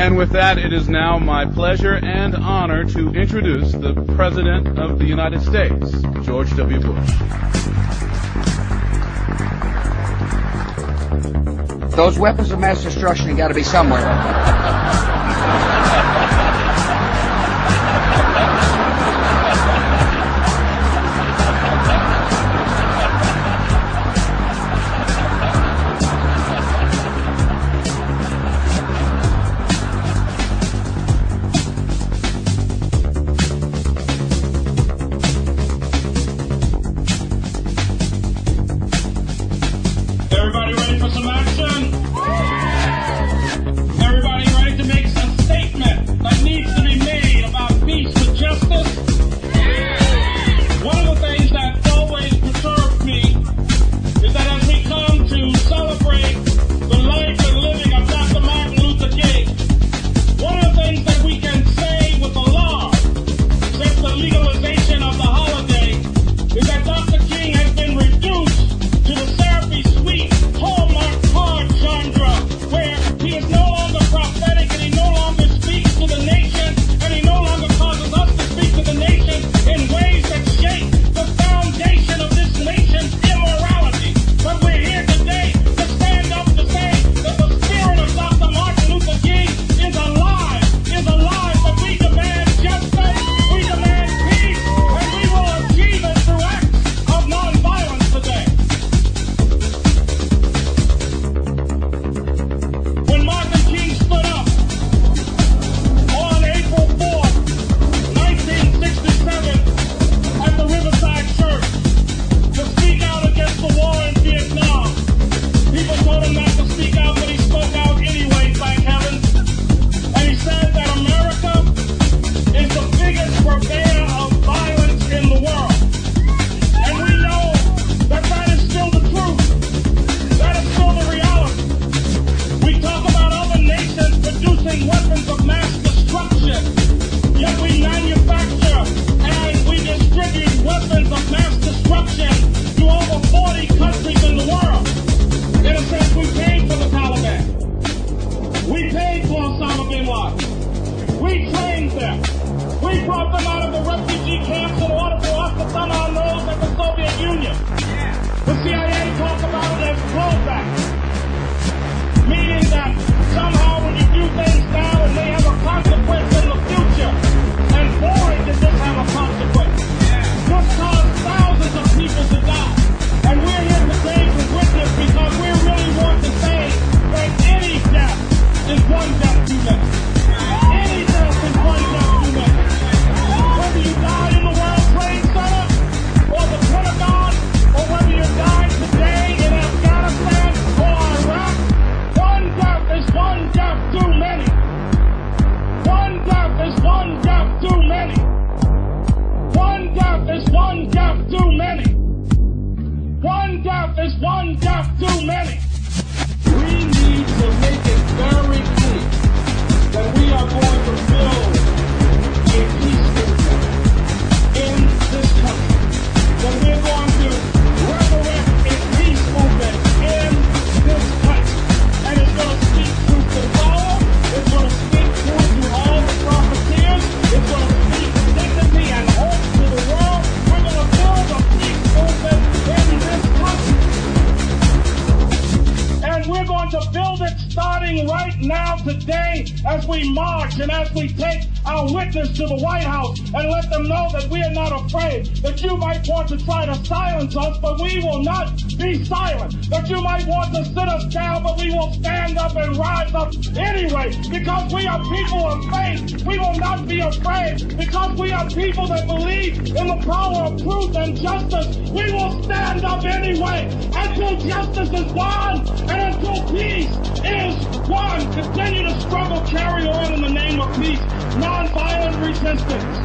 And with that, it is now my pleasure and honor to introduce the President of the United States, George W. Bush. Those weapons of mass destruction have got to be somewhere. Everybody ready for some action? Everybody ready to make some statement that needs to be made about peace with justice? One of the things that always perturbs me is that as we come to celebrate the life and living of Dr. Martin Luther King, one of the things that we can say with alarm since the legalization of the holiday is that Dr. King has been reduced to the therapy suite hallmark card genre, where he is no longer prophetic and he no longer speaks to the nation, and he no longer causes us to speak to the nation in ways that shape the foundation of this nation's immorality. But we're here today to stand up to say that the spirit of Dr. Martin Luther King is alive, that we demand justice, we demand peace, and we will achieve it through acts of nonviolence today. When Martin King stood up on April 4th, 1967, at the Riverside Church to speak out against the war in Vietnam, people told him not to speak out, but he spoke out anyway, thank heavens. And he said that America is the biggest purveyor of violence in the world. And we know that that is still the truth. That is still the reality. We talk about other nations producing weapons of mass destruction, yet we manufacture and we distribute weapons of mass destruction to over 40 countries in the world. In a sense, we paid for the Taliban. We paid for Osama bin Laden. We trained them. We brought them out of the refugee camps in order for us to thumb our nose at the Soviet Union. The CIA talked about it as blowback, meaning that somehow when you do things now and they have a consequence in the future, and boy did this have a consequence. This caused thousands of people to die. And we're here today to witness because we really want to say that any death is one death too many. Any death is one death too many. Whether you died in the World Trade Center or the Pentagon, or whether you died today in Afghanistan or Iraq, one death is one death too many. One death is one death too many. One death is one death too many. One death is one death too many. We need to make it very clear that we are going to build a peace movement in this country. That we're going to resurrect a peace movement in this country. And it's going to speak truth to power. It's going to speak truth to all the profiteers. It's going to speak dignity and hope to the world. We're going to build a peace movement in this country. And we're going to build it starting right now today as we march and as we take our witness to the White House and let them know that we are not afraid, that you might want to try to silence us, but we will not be silent, that you might want to sit us down, but we will stand up and rise up anyway, because we are people of faith. We will not be afraid, because we are people that believe in the power of truth and justice. We will stand up anyway until justice is won and until peace is won. Continue to struggle, carry on in the name of peace. Nonviolent resistance.